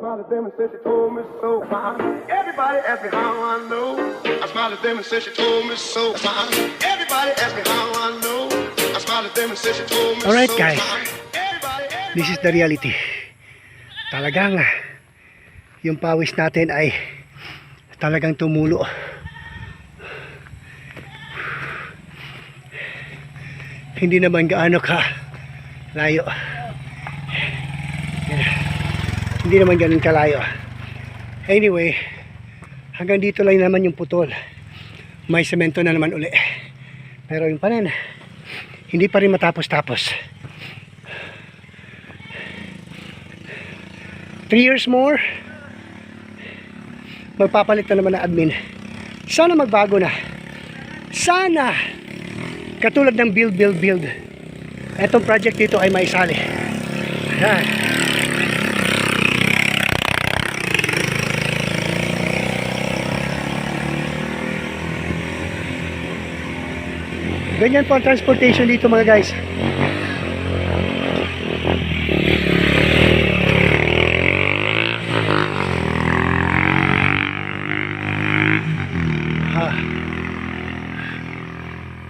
smiled at them and said she told me so. Everybody asked me how I know. I smiled at them and said she told me so. Everybody asked me how I know. I smiled at them and said she told me so. Alright guys, this is the reality. Talagang yung pawis natin ay talagang tumulo. Hindi naman gaano ka layo. Hindi naman ganun kalayo. Anyway, hanggang dito lang naman yung putol. May semento na naman uli. Pero yung panin, hindi pa rin matapos-tapos. 3 years more, magpapalit na naman ng admin. Sana magbago na. Sana katulad ng build. Etong project dito ay maisali. Yan. Ganyan po ang transportation dito mga guys.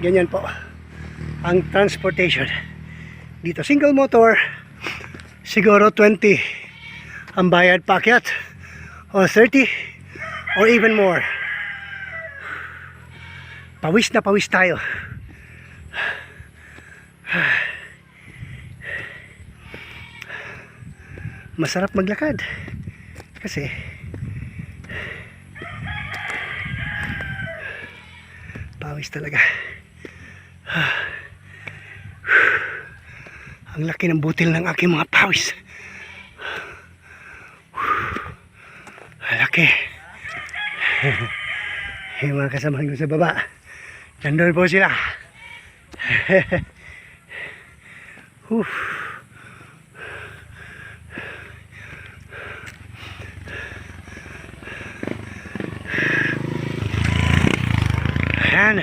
Ganyan po ang transportation dito. Single motor, siguro 20 ang bayad pakyat, o 30 or even more. Pawis na pawis tayo. Masarap maglakad kasi pawis talaga. Ang laki ng butil ng aking mga pawis. Ang laki. Yung mga kasamahan ko sa baba, nandun po sila. Ayan.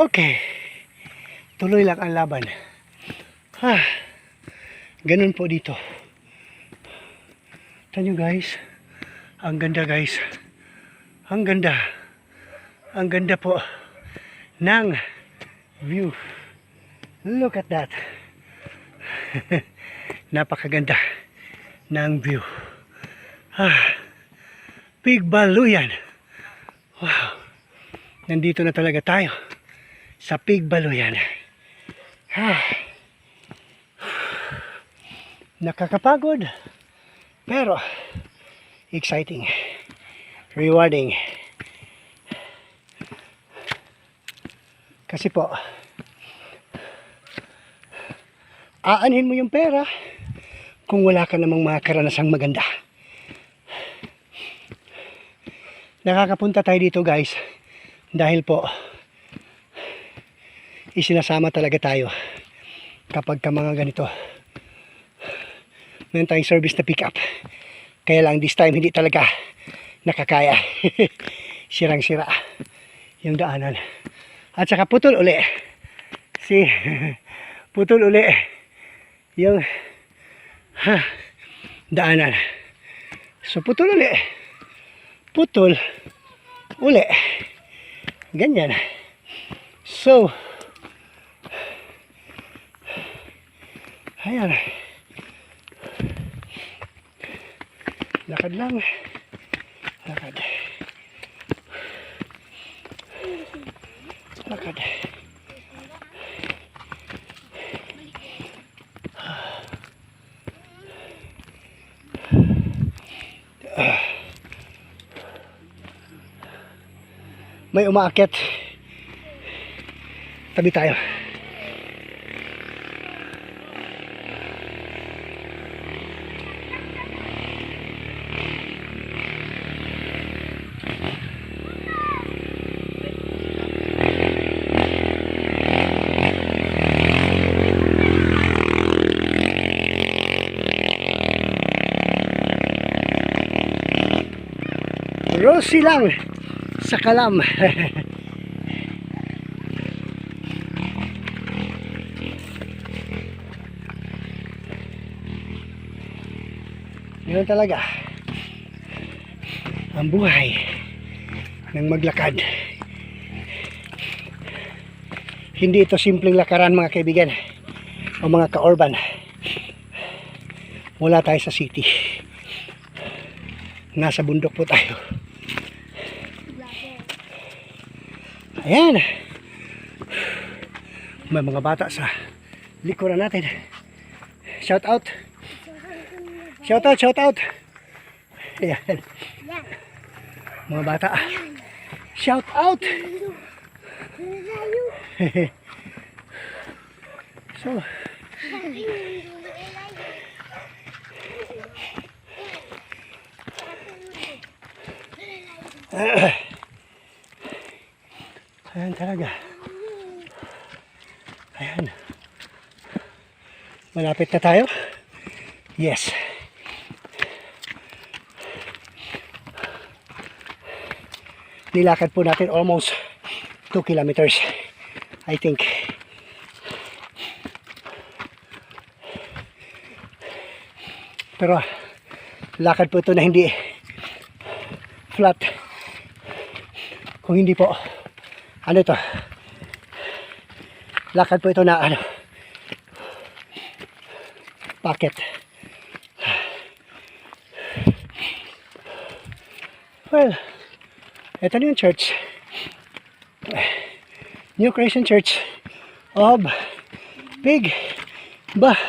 Okay, tuloy lang ang laban. Ganun po dito. Tignan nyo guys, ang ganda guys, ang ganda po ng view. Look at that. Napakaganda ng view. Pigbaluyan. Wow, nandito na talaga tayo sa Pigbaluyan. Nakakapagod pero exciting, rewarding. Kasi po aanhin mo yung pera kung wala ka namang mga karanasang maganda. Nakakapunta tayo dito guys dahil po isinasama talaga tayo kapag ka mga ganito. Meron tayong service na pick up, kaya lang this time hindi talaga nakakaya. Sirang sira yung daanan at saka putol uli putol uli yung daanan. So putol uli ganyan. So ayan, lakad lang, lakad. may umaakyat. Tabi tayo. Rosie lang sa Kalam. Ganun talaga ang buhay ng maglakad. Hindi ito simpleng lakaran mga kaibigan o mga ka-urban. Wala tayo sa city. Nasa bundok po tayo. Ayan. May mga bata sa likuran natin. Shout out. Shout out, shout out. Ayan. Mga bata. Shout out. So. Ayan talaga. Ayan. Malapit na tayo. Yes. Nilakad po natin almost 2 kilometers. I think. Pero lakad po ito na hindi flat. Kung hindi po, ano ito? Lakad po ito na ano? Packet. Well, ito na yung church. New Creation Church of Big Baluyan.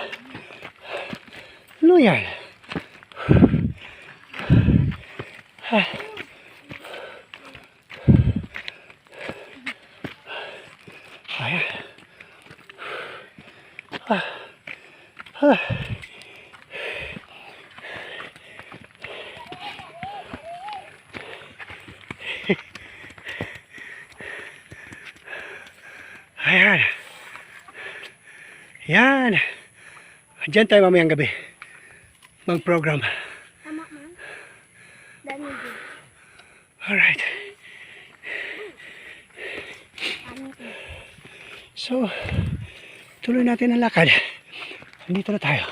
Ayan. Ayan. Yan. Diyan tayo mamayang gabi. Mag-program. Tama, ma'am. Dami din. Alright. So, tuloy natin ang lakad. Nandito na tayo.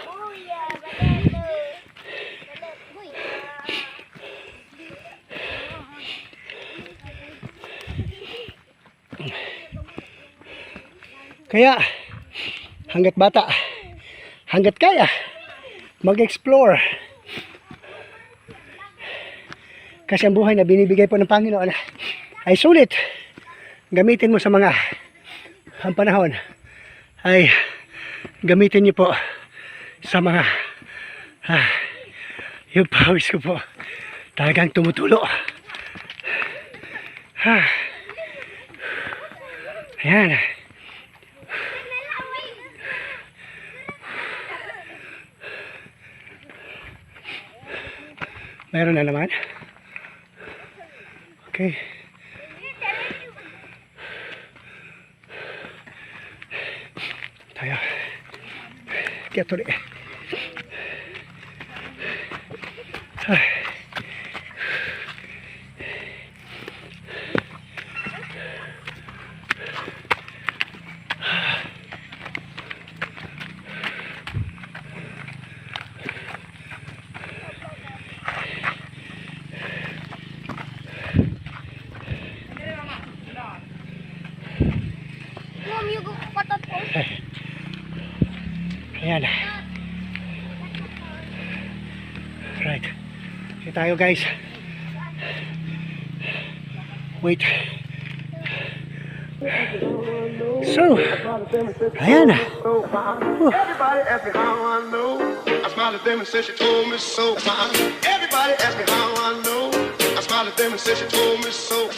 Kaya, hanggat bata, hanggat kaya, mag-explore. Kasi ang buhay na binibigay po ng Panginoon ay sulit. Gamitin mo sa mga ang panahon ay gamitin niyo po sa mga yung pawis ko po talagang tumutulo. Ayan. Meron na naman. Okay. Tayo. Kaya tuloy. Ma'am, yung patat po. Ayan. Right. Here tayo guys. Wait. So, ayan. Everybody ask me how I know. I smiled at them and said she told me so. Everybody ask me how I know. I smiled at them and said she told me so.